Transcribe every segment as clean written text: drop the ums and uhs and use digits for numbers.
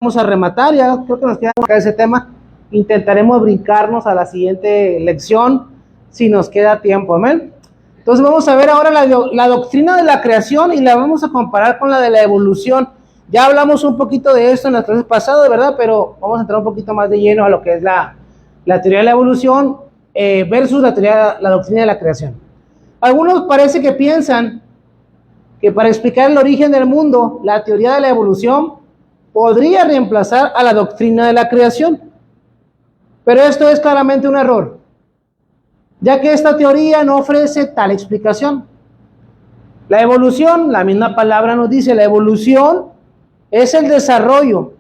vamos a rematar, ya creo que nos queda acá ese tema. Intentaremos brincarnos a la siguiente lección si nos queda tiempo, amén. Entonces vamos a ver ahora la doctrina de la creación y la vamos a comparar con la de la evolución. Ya hablamos un poquito de esto en las clases pasadas, ¿verdad? Pero vamos a entrar un poquito más de lleno a lo que es la teoría de la evolución versus la doctrina de la creación. Algunos parece que piensan que para explicar el origen del mundo, la teoría de la evolución podría reemplazar a la doctrina de la creación. Pero esto es claramente un error, ya que esta teoría no ofrece tal explicación. La evolución, la misma palabra nos dice, la evolución es el desarrollo,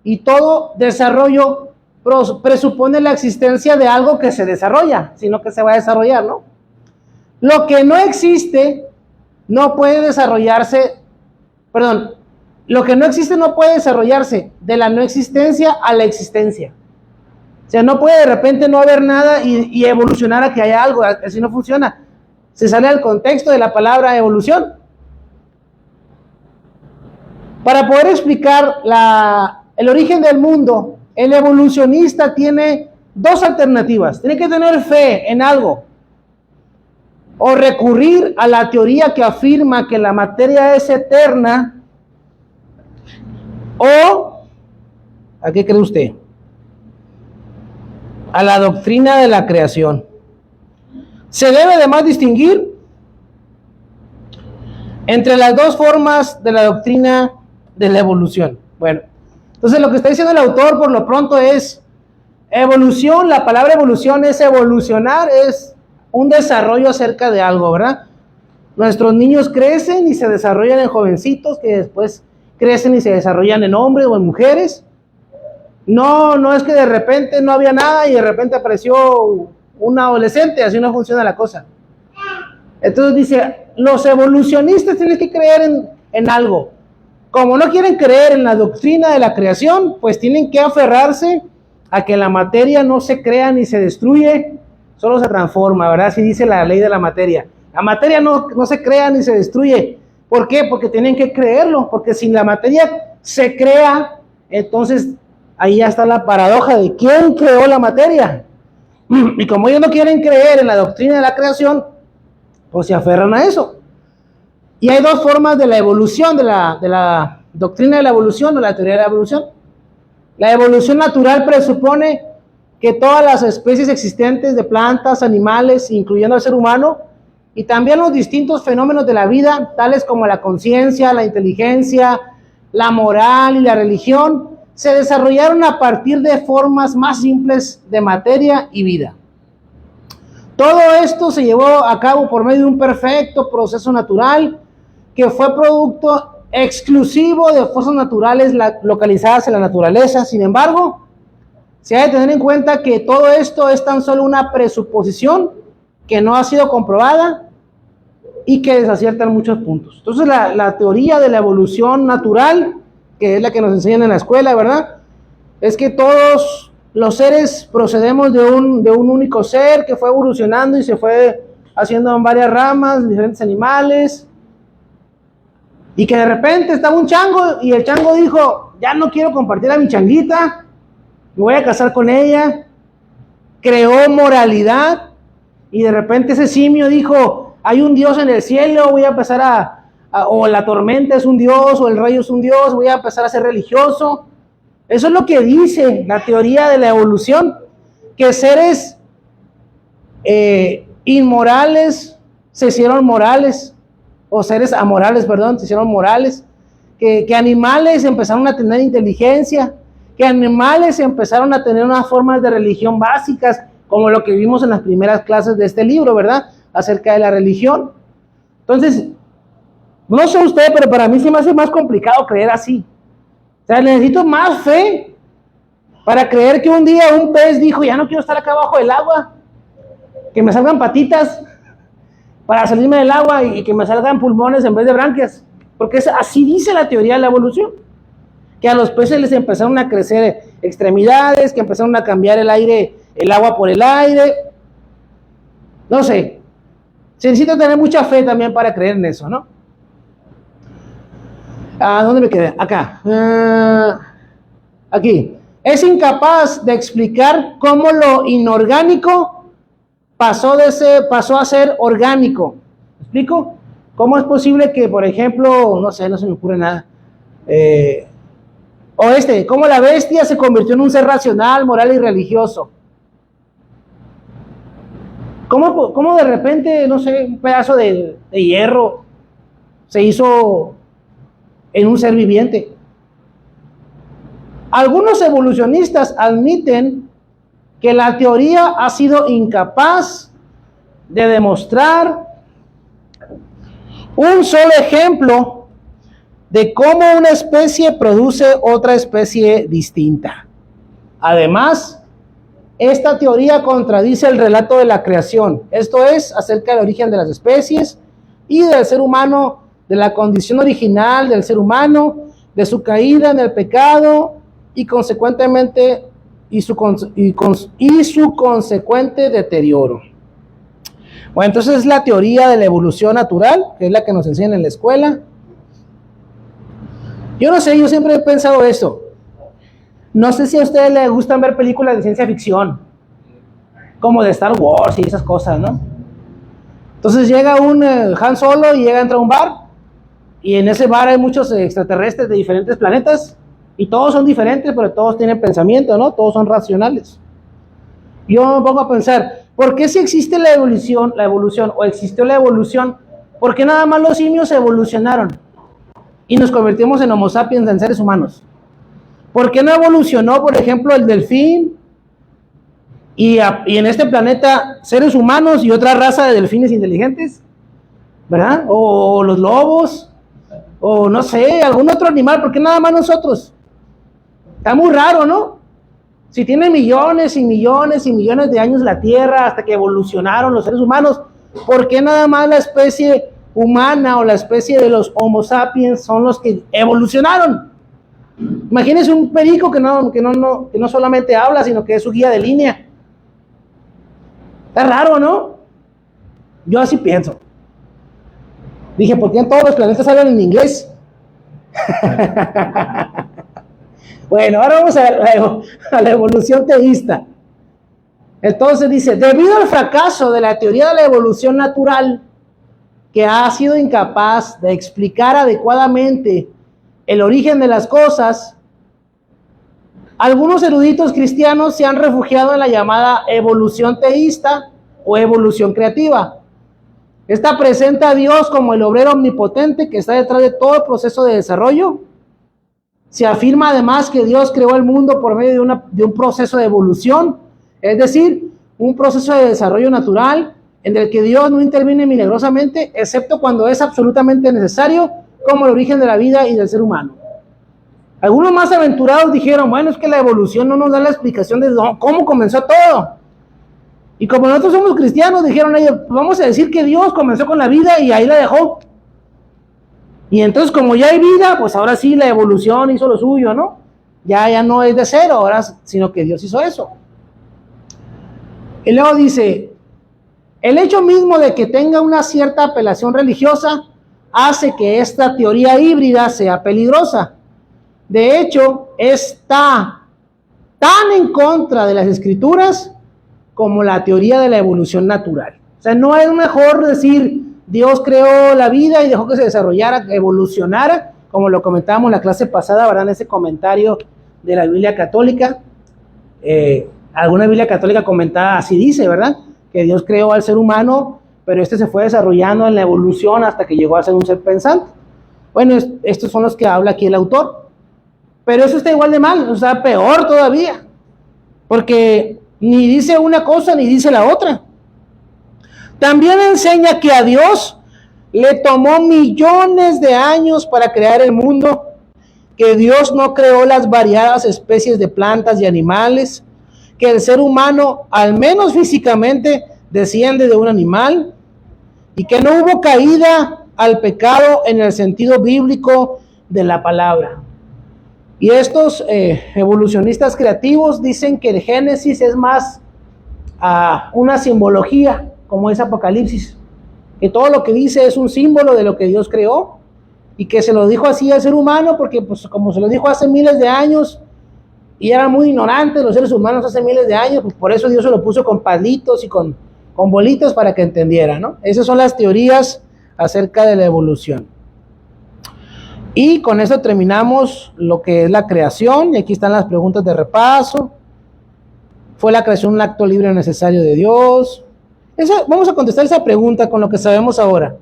y todo desarrollo presupone la existencia de algo que se desarrolla, sino que se va a desarrollar, ¿no? Lo que no existe no puede desarrollarse, perdón, lo que no existe no puede desarrollarse de la no existencia a la existencia. O sea, no puede de repente no haber nada y evolucionar a que haya algo, así no funciona. Se sale del contexto de la palabra evolución. Para poder explicar el origen del mundo, el evolucionista tiene dos alternativas. Tiene que tener fe en algo o recurrir a la teoría que afirma que la materia es eterna, o ¿a qué cree usted? A la doctrina de la creación. Se debe además distinguir entre las dos formas de la doctrina de la evolución. Bueno, entonces lo que está diciendo el autor por lo pronto es evolución. La palabra evolución es evolucionar, es un desarrollo acerca de algo, ¿verdad? Nuestros niños crecen y se desarrollan en jovencitos que después crecen y se desarrollan en hombres o en mujeres. No es que de repente no había nada y de repente apareció un adolescente, así no funciona la cosa. Entonces dice, los evolucionistas tienen que creer en algo. Como no quieren creer en la doctrina de la creación, pues tienen que aferrarse a que la materia no se crea ni se destruye, solo se transforma, ¿verdad? Así dice la ley de la materia. La materia no se crea ni se destruye. ¿Por qué? Porque tienen que creerlo, porque si la materia se crea, entonces ahí ya está la paradoja de quién creó la materia. Y como ellos no quieren creer en la doctrina de la creación, pues se aferran a eso. Y hay dos formas de la evolución, de la doctrina de la evolución o la teoría de la evolución. La evolución natural presupone que todas las especies existentes de plantas, animales, incluyendo al ser humano, y también los distintos fenómenos de la vida, tales como la conciencia, la inteligencia, la moral y la religión, se desarrollaron a partir de formas más simples de materia y vida. Todo esto se llevó a cabo por medio de un perfecto proceso natural que fue producto exclusivo de fuerzas naturales localizadas en la naturaleza. Sin embargo, se ha de tener en cuenta que todo esto es tan solo una presuposición que no ha sido comprobada y que desacierta en muchos puntos. Entonces la teoría de la evolución natural, que es la que nos enseñan en la escuela, ¿verdad? Es que todos los seres procedemos de un único ser que fue evolucionando y se fue haciendo en varias ramas, diferentes animales, y que de repente estaba un chango y el chango dijo, ya no quiero compartir a mi changuita, me voy a casar con ella. Creó moralidad y de repente ese simio dijo, hay un Dios en el cielo, voy a empezar o la tormenta es un Dios, o el rayo es un Dios, voy a empezar a ser religioso. Eso es lo que dice la teoría de la evolución, que seres inmorales se hicieron morales, o seres amorales, perdón, se hicieron morales, que animales empezaron a tener inteligencia, que animales empezaron a tener unas formas de religión básicas, como lo que vimos en las primeras clases de este libro, ¿verdad? Acerca de la religión. Entonces, no sé usted, pero para mí se me hace más complicado creer así. O sea, necesito más fe para creer que un día un pez dijo, ya no quiero estar acá abajo del agua, que me salgan patitas para salirme del agua y que me salgan pulmones en vez de branquias. Porque así dice la teoría de la evolución. Que a los peces les empezaron a crecer extremidades, que empezaron a cambiar el agua por el aire. No sé. Se necesita tener mucha fe también para creer en eso, ¿no? ¿Dónde me quedé? Acá. Aquí, es incapaz de explicar cómo lo inorgánico pasó a ser orgánico. ¿Me explico? ¿Cómo es posible que, por ejemplo, no sé, no se me ocurre nada, cómo la bestia se convirtió en un ser racional, moral y religioso? ¿Cómo de repente, no sé, un pedazo de hierro se hizo en un ser viviente? Algunos evolucionistas admiten que la teoría ha sido incapaz de demostrar un solo ejemplo de cómo una especie produce otra especie distinta. Además, esta teoría contradice el relato de la creación, esto es, acerca del origen de las especies y del ser humano, de la condición original del ser humano, de su caída en el pecado y consecuentemente su consecuente deterioro. Bueno, entonces es la teoría de la evolución natural, que es la que nos enseñan en la escuela. Yo no sé, yo siempre he pensado eso. No sé si a ustedes les gustan ver películas de ciencia ficción, como de Star Wars y esas cosas, ¿no? Entonces llega un Han Solo y entra a un bar, y en ese bar hay muchos extraterrestres de diferentes planetas, y todos son diferentes, pero todos tienen pensamiento, ¿no? Todos son racionales. Yo me pongo a pensar, ¿por qué si existe la evolución, o existió la evolución, por qué nada más los simios evolucionaron y nos convertimos en Homo sapiens, en seres humanos? ¿Por qué no evolucionó, por ejemplo, el delfín y en este planeta seres humanos y otra raza de delfines inteligentes? ¿Verdad? O los lobos, o no sé, algún otro animal, ¿por qué nada más nosotros? Está muy raro, ¿no? Si tiene millones y millones y millones de años la Tierra hasta que evolucionaron los seres humanos, ¿por qué nada más la especie humana o la especie de los Homo sapiens son los que evolucionaron? Imagínense un perico que no solamente habla, sino que es su guía de línea. Está raro, ¿no? Yo así pienso. Dije, ¿por qué en todos los planetas hablan en inglés? Bueno, ahora vamos a la evolución teísta. Entonces dice, debido al fracaso de la teoría de la evolución natural, que ha sido incapaz de explicar adecuadamente el origen de las cosas, algunos eruditos cristianos se han refugiado en la llamada evolución teísta o evolución creativa. Esta presenta a Dios como el obrero omnipotente que está detrás de todo el proceso de desarrollo. Se afirma además que Dios creó el mundo por medio de un proceso de evolución, es decir, un proceso de desarrollo natural en el que Dios no interviene milagrosamente, excepto cuando es absolutamente necesario, como el origen de la vida y del ser humano. Algunos más aventurados dijeron, bueno, es que la evolución no nos da la explicación de cómo comenzó todo. Y como nosotros somos cristianos, dijeron ellos, vamos a decir que Dios comenzó con la vida y ahí la dejó. Y entonces como ya hay vida, pues ahora sí la evolución hizo lo suyo, ¿no? Ya no es de cero, ahora, sino que Dios hizo eso. Y luego dice, el hecho mismo de que tenga una cierta apelación religiosa hace que esta teoría híbrida sea peligrosa. De hecho, está tan en contra de las escrituras como la teoría de la evolución natural. O sea, no es mejor decir Dios creó la vida y dejó que se desarrollara, que evolucionara, como lo comentábamos en la clase pasada, ¿verdad? En ese comentario de la Biblia católica. Alguna Biblia católica comentada así dice, ¿verdad? Que Dios creó al ser humano, pero este se fue desarrollando en la evolución hasta que llegó a ser un ser pensante. Bueno, estos son los que habla aquí el autor. Pero eso está igual de mal, o sea, peor todavía. Porque ni dice una cosa ni dice la otra. También enseña que a Dios le tomó millones de años para crear el mundo, que Dios no creó las variadas especies de plantas y animales, que el ser humano, al menos físicamente, desciende de un animal, y que no hubo caída al pecado en el sentido bíblico de la palabra. Y estos evolucionistas creativos dicen que el Génesis es más una simbología, como es Apocalipsis, que todo lo que dice es un símbolo de lo que Dios creó, y que se lo dijo así al ser humano, porque pues como se lo dijo hace miles de años, y eran muy ignorantes los seres humanos hace miles de años, pues por eso Dios se lo puso con palitos y con bolitas para que entendieran, ¿no? Esas son las teorías acerca de la evolución. Y con esto terminamos lo que es la creación, y aquí están las preguntas de repaso. ¿Fue la creación un acto libre o necesario de Dios? Vamos a contestar esa pregunta con lo que sabemos ahora.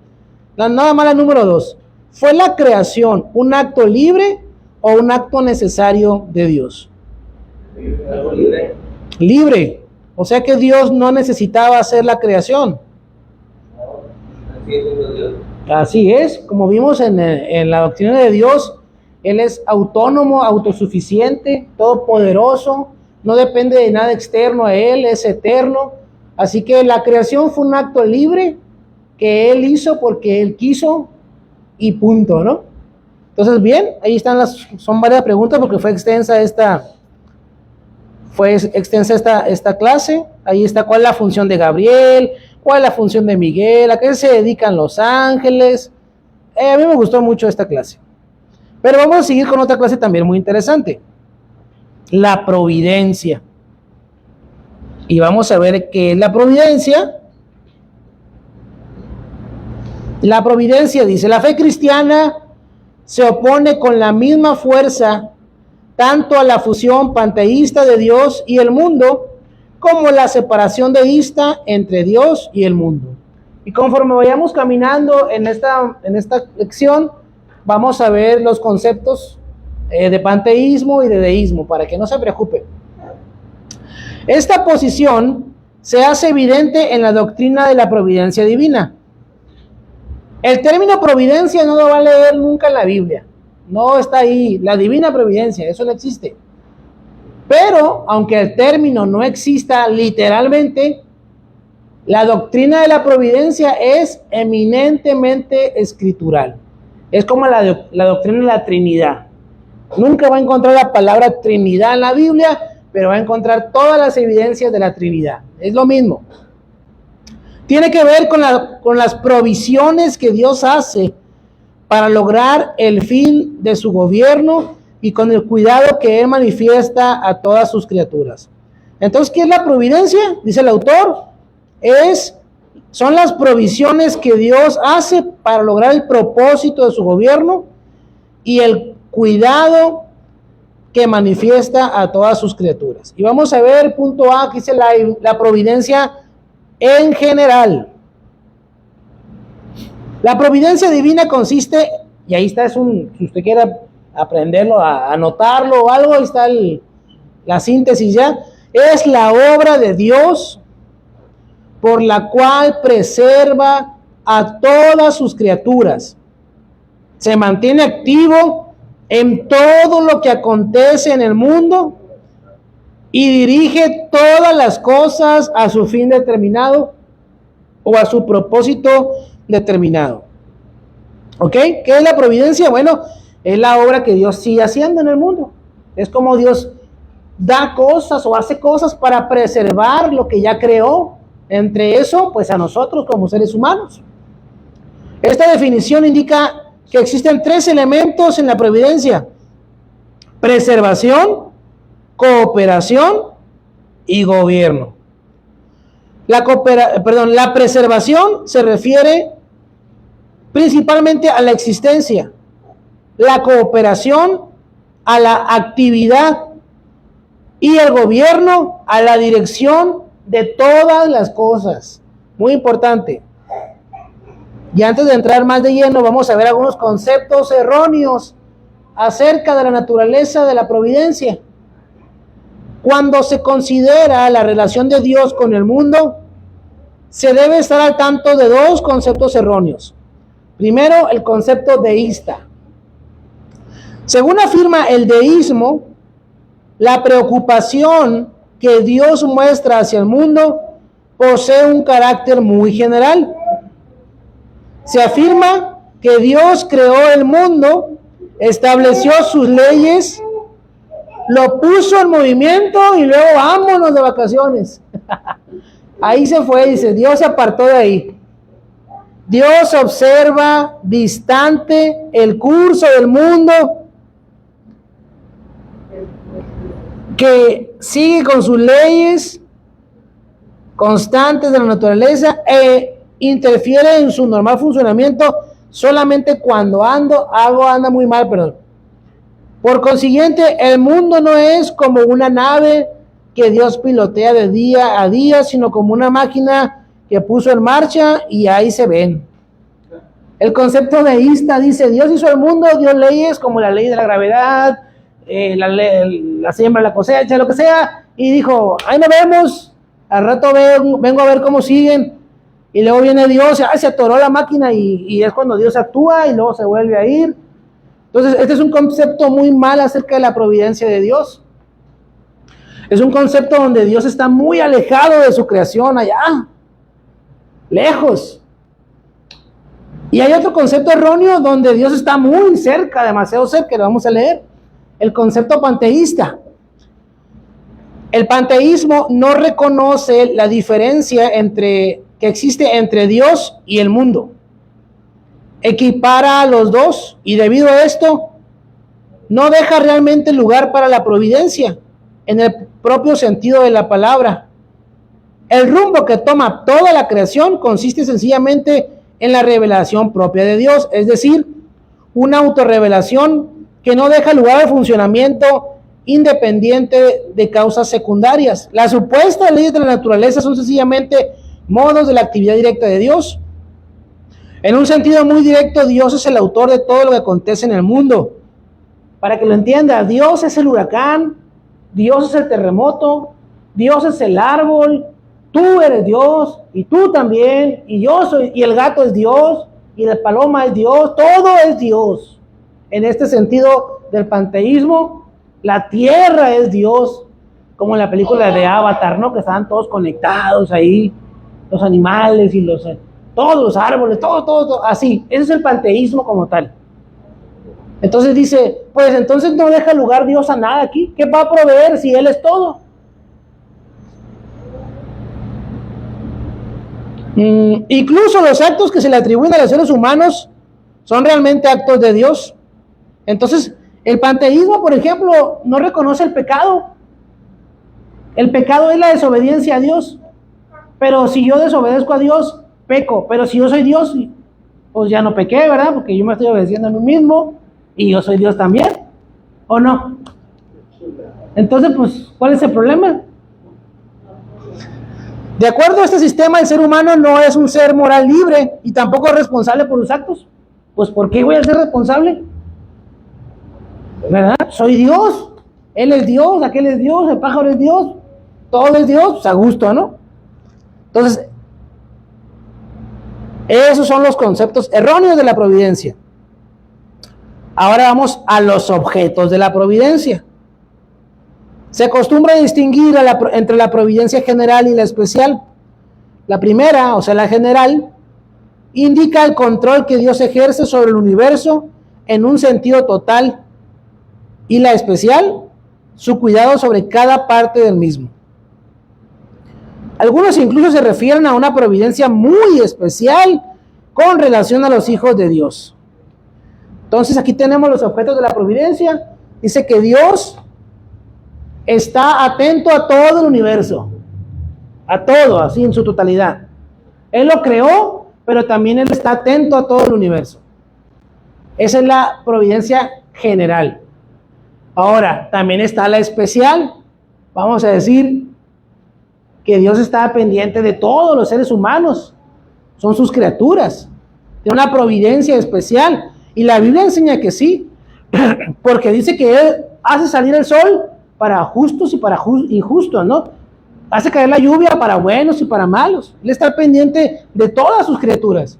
Nada más la número 2. ¿Fue la creación un acto libre o un acto necesario de Dios? Libre. Libre. O sea que Dios no necesitaba hacer la creación. Así es, como vimos en la doctrina de Dios, Él es autónomo, autosuficiente, todopoderoso, no depende de nada externo a Él, es eterno. Así que la creación fue un acto libre que Él hizo porque Él quiso y punto, ¿no? Entonces, bien, ahí están son varias preguntas porque fue extensa esta clase. Ahí está cuál es la función de Gabriel, cuál es la función de Miguel, a qué se dedican los ángeles. A mí me gustó mucho esta clase. Pero vamos a seguir con otra clase también muy interesante. La providencia. Y vamos a ver qué es la providencia. La providencia dice, la fe cristiana se opone con la misma fuerza tanto a la fusión panteísta de Dios y el mundo, como la separación deísta entre Dios y el mundo. Y conforme vayamos caminando en esta lección, vamos a ver los conceptos de panteísmo y de deísmo, para que no se preocupen. Esta posición se hace evidente en la doctrina de la providencia divina. El término providencia no lo va a leer nunca en la Biblia. No está ahí. La divina providencia, eso no existe. Pero, aunque el término no exista literalmente, la doctrina de la providencia es eminentemente escritural. Es como la doctrina de la Trinidad. Nunca va a encontrar la palabra Trinidad en la Biblia, pero va a encontrar todas las evidencias de la Trinidad. Es lo mismo. Tiene que ver con las provisiones que Dios hace para lograr el fin de su gobierno y con el cuidado que Él manifiesta a todas sus criaturas. Entonces, ¿qué es la providencia? Dice el autor, son las provisiones que Dios hace para lograr el propósito de su gobierno y el cuidado que manifiesta a todas sus criaturas. Y vamos a ver, punto A, que dice la providencia en general. La providencia divina consiste, y ahí está, si usted quiere aprenderlo, anotarlo o algo, ahí está la síntesis ya, es la obra de Dios por la cual preserva a todas sus criaturas. Se mantiene activo en todo lo que acontece en el mundo y dirige todas las cosas a su fin determinado o a su propósito determinado. ¿Ok? ¿Qué es la providencia? Bueno, es la obra que Dios sigue haciendo en el mundo. Es como Dios da cosas o hace cosas para preservar lo que ya creó. Entre eso, pues a nosotros como seres humanos. Esta definición indica que existen 3 elementos en la providencia: preservación, cooperación y gobierno. La preservación se refiere principalmente a la existencia, la cooperación a la actividad y el gobierno a la dirección de todas las cosas. Muy importante. Y antes de entrar más de lleno, vamos a ver algunos conceptos erróneos acerca de la naturaleza de la providencia. Cuando se considera la relación de Dios con el mundo, se debe estar al tanto de 2 conceptos erróneos. Primero, el concepto deísta. Según afirma el deísmo, la preocupación que Dios muestra hacia el mundo posee un carácter muy general. Se afirma que Dios creó el mundo, estableció sus leyes, lo puso en movimiento y luego vámonos de vacaciones. Ahí se fue, dice, Dios se apartó de ahí. Dios observa distante el curso del mundo que sigue con sus leyes constantes de la naturaleza e interfiere en su normal funcionamiento solamente cuando algo anda muy mal, perdón. Por consiguiente, el mundo no es como una nave que Dios pilotea de día a día, sino como una máquina que puso en marcha y ahí se ven. El concepto deísta dice, Dios hizo el mundo, dio leyes como la ley de la gravedad, la siembra, la cosecha, lo que sea, y dijo, ahí nos vemos, al rato vengo a ver cómo siguen, y luego viene Dios, se atoró la máquina, y es cuando Dios actúa, y luego se vuelve a ir. Entonces, este es un concepto muy mal acerca de la providencia de Dios. Es un concepto donde Dios está muy alejado de su creación allá, lejos. Y hay otro concepto erróneo donde Dios está muy cerca, demasiado cerca, lo vamos a leer. El concepto panteísta. El panteísmo no reconoce la diferencia que existe entre Dios y el mundo. Equipara a los dos y debido a esto no deja realmente lugar para la providencia en el propio sentido de la palabra. El rumbo que toma toda la creación consiste sencillamente en la revelación propia de Dios, es decir, una autorrevelación que no deja lugar al funcionamiento independiente de causas secundarias. Las supuestas leyes de la naturaleza son sencillamente modos de la actividad directa de Dios. En un sentido muy directo, Dios es el autor de todo lo que acontece en el mundo. Para que lo entienda, Dios es el huracán, Dios es el terremoto, Dios es el árbol, tú eres Dios, y tú también, y yo soy, y el gato es Dios, y la paloma es Dios, todo es Dios. En este sentido del panteísmo, la tierra es Dios, como en la película de Avatar, ¿no? Que estaban todos conectados ahí, los animales y todos los árboles, todo, así. Ese es el panteísmo como tal. Entonces dice, pues entonces no deja lugar Dios a nada aquí. ¿Qué va a proveer si Él es todo? Incluso los actos que se le atribuyen a los seres humanos son realmente actos de Dios. Entonces, el panteísmo, por ejemplo, no reconoce el pecado. El pecado es la desobediencia a Dios. Pero si yo desobedezco a Dios, peco. Pero si yo soy Dios, pues ya no pequé, ¿verdad? Porque yo me estoy obedeciendo a mí mismo y yo soy Dios también. ¿O no? Entonces, pues, ¿cuál es el problema? De acuerdo a este sistema, el ser humano no es un ser moral libre y tampoco es responsable por sus actos. Pues, ¿por qué voy a ser responsable? ¿Verdad? Soy Dios. Él es Dios, aquel es Dios, el pájaro es Dios. Todo es Dios, pues a gusto, ¿no? Entonces, esos son los conceptos erróneos de la providencia. Ahora vamos a los objetos de la providencia. Se acostumbra a distinguir entre la providencia general y la especial. La primera, o sea, la general, indica el control que Dios ejerce sobre el universo en un sentido total, y la especial, su cuidado sobre cada parte del mismo. Algunos incluso se refieren a una providencia muy especial con relación a los hijos de Dios. Entonces aquí tenemos los objetos de la providencia. Dice que Dios está atento a todo el universo, a todo, así en su totalidad. Él lo creó, pero también Él está atento a todo el universo. Esa es la providencia general. Ahora, también está la especial. Vamos a decir que Dios está pendiente de todos los seres humanos. Son sus criaturas. Tiene una providencia especial. Y la Biblia enseña que sí, porque dice que Él hace salir el sol para justos y para injustos, ¿no? Hace caer la lluvia para buenos y para malos. Él está pendiente de todas sus criaturas.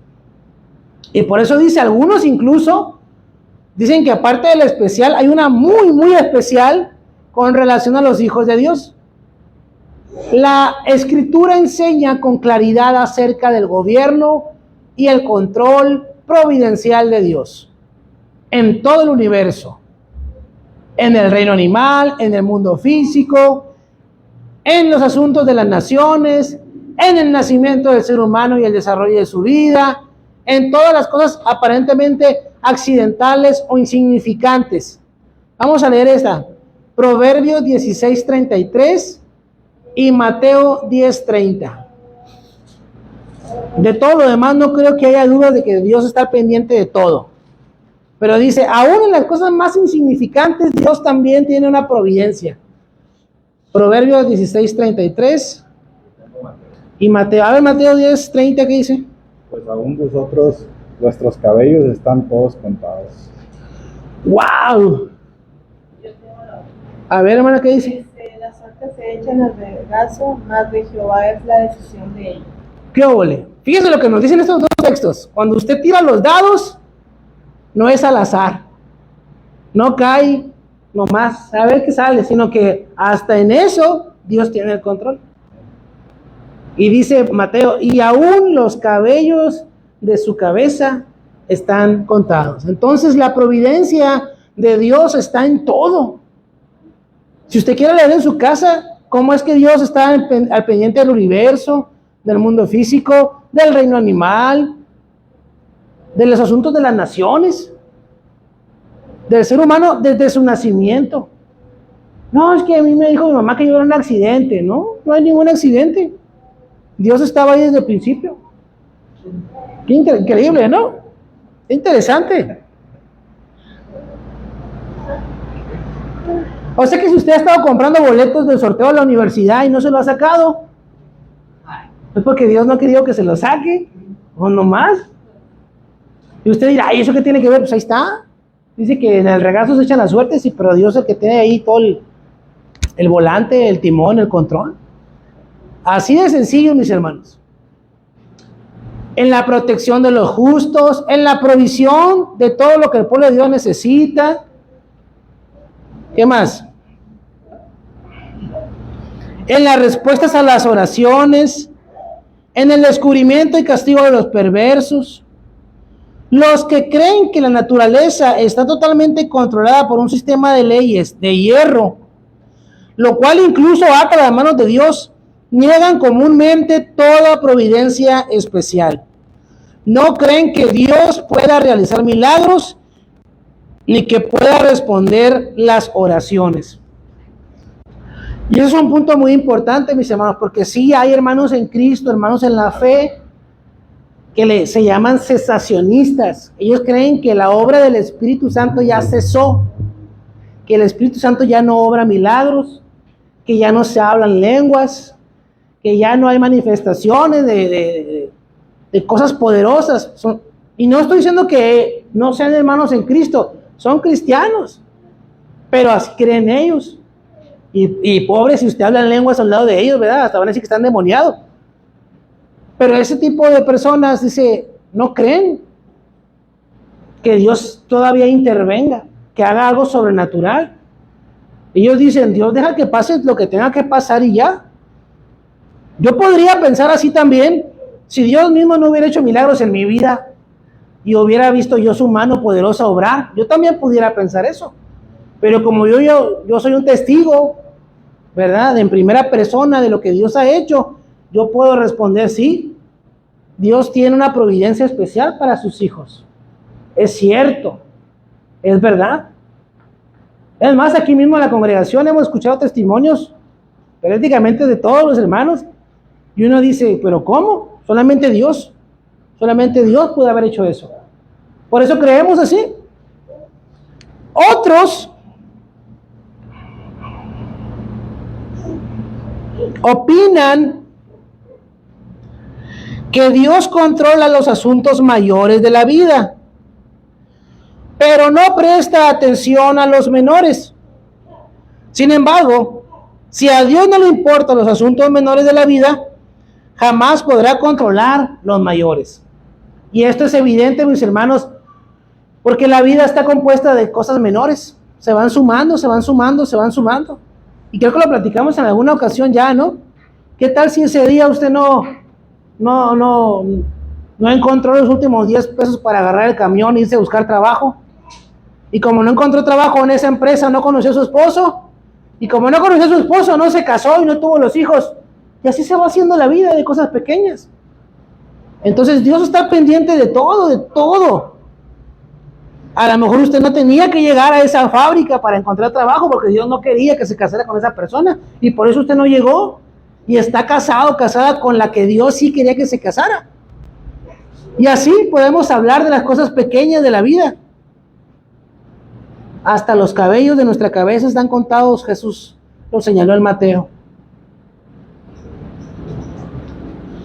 Y por eso dice, algunos incluso dicen que aparte de la especial, hay una muy, muy especial con relación a los hijos de Dios. La Escritura enseña con claridad acerca del gobierno y el control providencial de Dios en todo el universo, en el reino animal, en el mundo físico, en los asuntos de las naciones, en el nacimiento del ser humano y el desarrollo de su vida, en todas las cosas aparentemente accidentales o insignificantes. Vamos a leer esta. Proverbios 16:33 y Mateo 10:30. De todo lo demás no creo que haya duda de que Dios está pendiente de todo. Pero dice, aún en las cosas más insignificantes, Dios también tiene una providencia. Proverbios 16:33 y Mateo. A ver, Mateo 10:30, ¿qué dice? Pues aún vosotros, vuestros cabellos están todos contados. ¡Wow! A ver, hermana, ¿qué dice? Las arcas se echan al regazo, más de Jehová es la decisión de ellos. ¿Qué óvole? Fíjese lo que nos dicen estos dos textos. Cuando usted tira los dados, no es al azar. No cae nomás a ver qué sale, sino que hasta en eso Dios tiene el control. Y dice Mateo, y aún los cabellos de su cabeza están contados. Entonces la providencia de Dios está en todo. Si usted quiere leer en su casa cómo es que Dios está al pendiente del universo, del mundo físico, del reino animal, de los asuntos de las naciones, del ser humano desde su nacimiento. No, es que a mí me dijo mi mamá que yo era un accidente. No, no hay ningún accidente. Dios estaba ahí desde el principio. Qué increíble, ¿no? Qué interesante. O sea que si usted ha estado comprando boletos del sorteo de la universidad y no se lo ha sacado, es porque Dios no ha querido que se lo saque, o no más. Y usted dirá, ¿y eso qué tiene que ver? Pues ahí está. Dice que en el regazo se echan las suertes, sí, pero Dios es el que tiene ahí todo el volante, el timón, el control. Así de sencillo, mis hermanos. En la protección de los justos, en la provisión de todo lo que el pueblo de Dios necesita. ¿Qué más? En las respuestas a las oraciones, en el descubrimiento y castigo de los perversos. Los que creen que la naturaleza está totalmente controlada por un sistema de leyes de hierro, lo cual incluso ata las manos de Dios, niegan comúnmente toda providencia especial. No creen que Dios pueda realizar milagros ni que pueda responder las oraciones. Y eso es un punto muy importante, mis hermanos, porque sí hay hermanos en Cristo, hermanos en la fe, que se llaman cesacionistas. Ellos creen que la obra del Espíritu Santo ya cesó, que el Espíritu Santo ya no obra milagros, que ya no se hablan lenguas, que ya no hay manifestaciones de cosas poderosas. Y no estoy diciendo que no sean hermanos en Cristo, son cristianos, pero así creen ellos. Y pobres, si usted habla en lenguas al lado de ellos, ¿verdad? Hasta van a decir que están demoniados. Pero ese tipo de personas, dice, no creen que Dios todavía intervenga, que haga algo sobrenatural. Ellos dicen, Dios deja que pase lo que tenga que pasar y ya. Yo podría pensar así también, si Dios mismo no hubiera hecho milagros en mi vida y hubiera visto yo su mano poderosa obrar, yo también pudiera pensar eso. Pero como yo soy un testigo, ¿verdad? En primera persona de lo que Dios ha hecho, yo puedo responder, sí, Dios tiene una providencia especial para sus hijos. Es cierto, es verdad. Es más, aquí mismo en la congregación hemos escuchado testimonios prácticamente de todos los hermanos. Y uno dice, ¿pero cómo? Solamente Dios puede haber hecho eso. Por eso creemos así. Otros opinan que Dios controla los asuntos mayores de la vida, pero no presta atención a los menores. Sin embargo, si a Dios no le importan los asuntos menores de la vida, jamás podrá controlar los mayores. Y esto es evidente, mis hermanos, porque la vida está compuesta de cosas menores. Se van sumando, se van sumando, se van sumando. Y creo que lo platicamos en alguna ocasión ya, ¿no? ¿Qué tal si ese día usted no encontró los últimos 10 pesos para agarrar el camión e irse a buscar trabajo? Y como no encontró trabajo en esa empresa, no conoció a su esposo. Y como no conoció a su esposo, no se casó y no tuvo los hijos. Y así se va haciendo la vida de cosas pequeñas. Entonces Dios está pendiente de todo, de todo. A lo mejor usted no tenía que llegar a esa fábrica para encontrar trabajo porque Dios no quería que se casara con esa persona y por eso usted no llegó y está casado, casada con la que Dios sí quería que se casara. Y así podemos hablar de las cosas pequeñas de la vida. Hasta los cabellos de nuestra cabeza están contados, Jesús lo señaló en Mateo.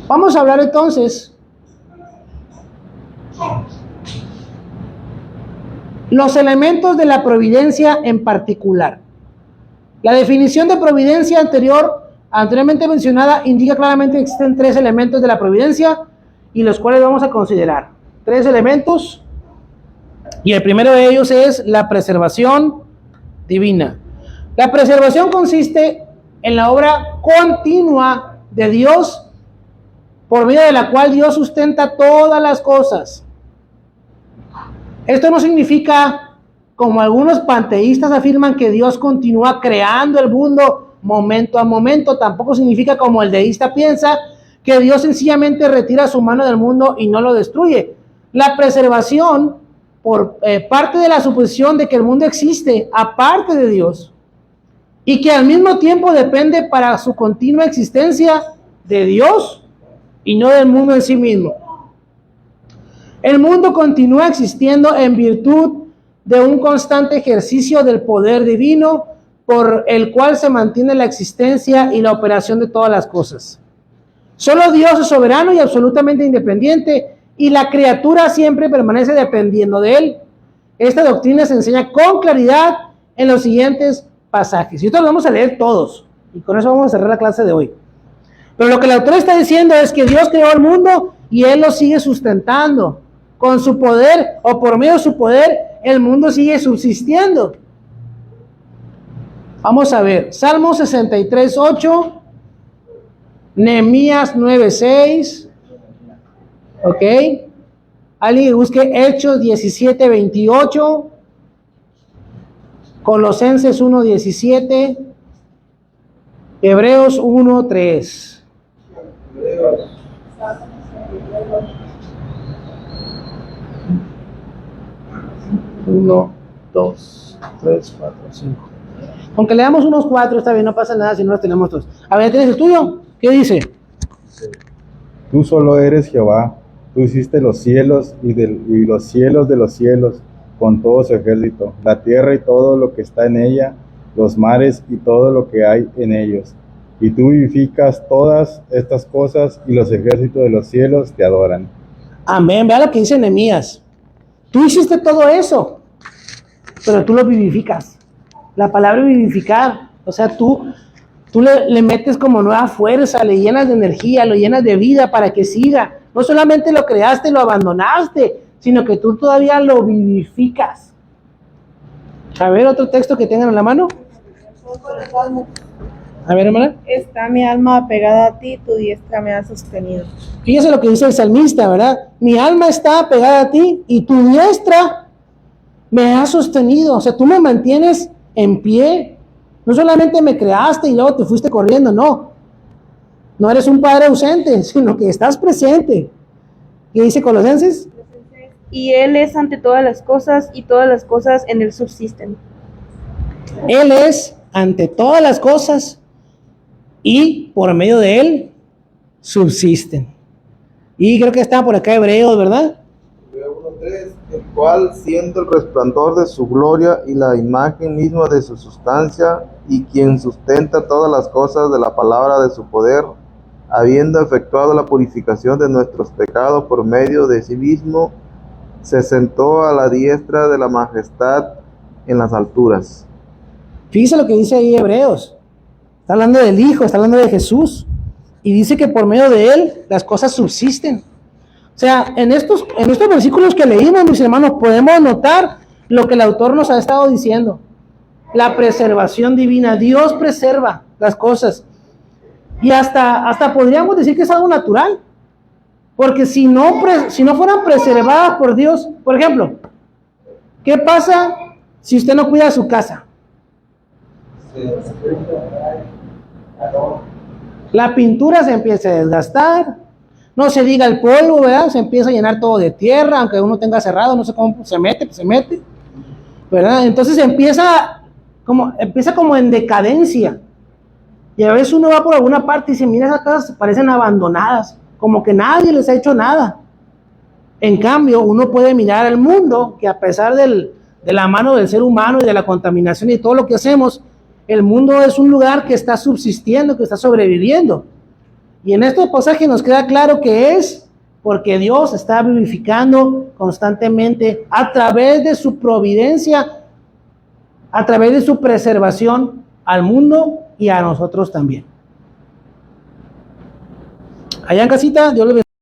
Vamos a hablar entonces los elementos de la providencia en particular. La definición de providencia anteriormente mencionada indica claramente que existen 3 elementos de la providencia y los cuales vamos a considerar. 3 elementos y el primero de ellos es la preservación divina. La preservación consiste en la obra continua de Dios por medio de la cual Dios sustenta todas las cosas. Esto no significa, como algunos panteístas afirman, que Dios continúa creando el mundo momento a momento. Tampoco significa, como el deísta piensa, que Dios sencillamente retira su mano del mundo y no lo destruye. La preservación, por parte de la suposición de que el mundo existe aparte de Dios y que al mismo tiempo depende para su continua existencia de Dios y no del mundo en sí mismo. El mundo continúa existiendo en virtud de un constante ejercicio del poder divino por el cual se mantiene la existencia y la operación de todas las cosas. Solo Dios es soberano y absolutamente independiente y la criatura siempre permanece dependiendo de Él. Esta doctrina se enseña con claridad en los siguientes pasajes. Y esto lo vamos a leer todos y con eso vamos a cerrar la clase de hoy. Pero lo que el autor está diciendo es que Dios creó el mundo y Él lo sigue sustentando. Con su poder o por medio de su poder, el mundo sigue subsistiendo. Vamos a ver, Salmo 63:8, Nehemías 9:6, ok. Alguien que busque Hechos 17:28, Colosenses 1:17, Hebreos 1:3. 1, 2, 3, 4, 5. Aunque leamos unos 4, está bien, no pasa nada si no los tenemos todos. A ver, ¿tienes el tuyo? ¿Qué dice? Tú solo eres Jehová, tú hiciste los cielos y los cielos de los cielos con todo su ejército, la tierra y todo lo que está en ella, los mares y todo lo que hay en ellos. Y tú vivificas todas estas cosas y los ejércitos de los cielos te adoran. Amén. Vea lo que dice Nehemías. Tú hiciste todo eso, pero tú lo vivificas. La palabra vivificar, o sea, tú le metes como nueva fuerza, le llenas de energía, lo llenas de vida para que siga. No solamente lo creaste, lo abandonaste, sino que tú todavía lo vivificas. A ver, otro texto que tengan en la mano. A ver, hermana. Está mi alma apegada a ti, tu diestra me ha sostenido. Fíjese lo que dice el salmista, ¿verdad? Mi alma está apegada a ti y tu diestra me ha sostenido. O sea, tú me mantienes en pie. No solamente me creaste y luego te fuiste corriendo, no. No eres un padre ausente, sino que estás presente. ¿Qué dice Colosenses? Y Él es ante todas las cosas y todas las cosas en Él subsisten. Él es ante todas las cosas y por medio de Él subsisten. Y creo que está por acá Hebreos, ¿verdad? Hebreos 1:3, el cual siendo el resplandor de su gloria y la imagen misma de su sustancia, y quien sustenta todas las cosas de la palabra de su poder, habiendo efectuado la purificación de nuestros pecados por medio de sí mismo, se sentó a la diestra de la majestad en las alturas. Fíjese lo que dice ahí Hebreos. Está hablando del Hijo, está hablando de Jesús. Y dice que por medio de Él las cosas subsisten. O sea, en estos versículos que leímos, mis hermanos, podemos notar lo que el autor nos ha estado diciendo. La preservación divina. Dios preserva las cosas. Y hasta podríamos decir que es algo natural. Porque si no fueran preservadas por Dios, por ejemplo, ¿qué pasa si usted no cuida su casa? La pintura se empieza a desgastar, No se diga el polvo, ¿verdad? Se empieza a llenar todo de tierra, aunque uno tenga cerrado, no sé cómo se mete, pues se mete, ¿verdad? Entonces empieza como en decadencia. Y a veces uno va por alguna parte y dice, mira, esas casas parecen abandonadas, como que nadie les ha hecho nada. En cambio, uno puede mirar al mundo, que a pesar de la mano del ser humano y de la contaminación y todo lo que hacemos, el mundo es un lugar que está subsistiendo, que está sobreviviendo. Y en este pasaje nos queda claro que es porque Dios está vivificando constantemente a través de su providencia, a través de su preservación al mundo y a nosotros también. Allá en casita, Dios les bendiga.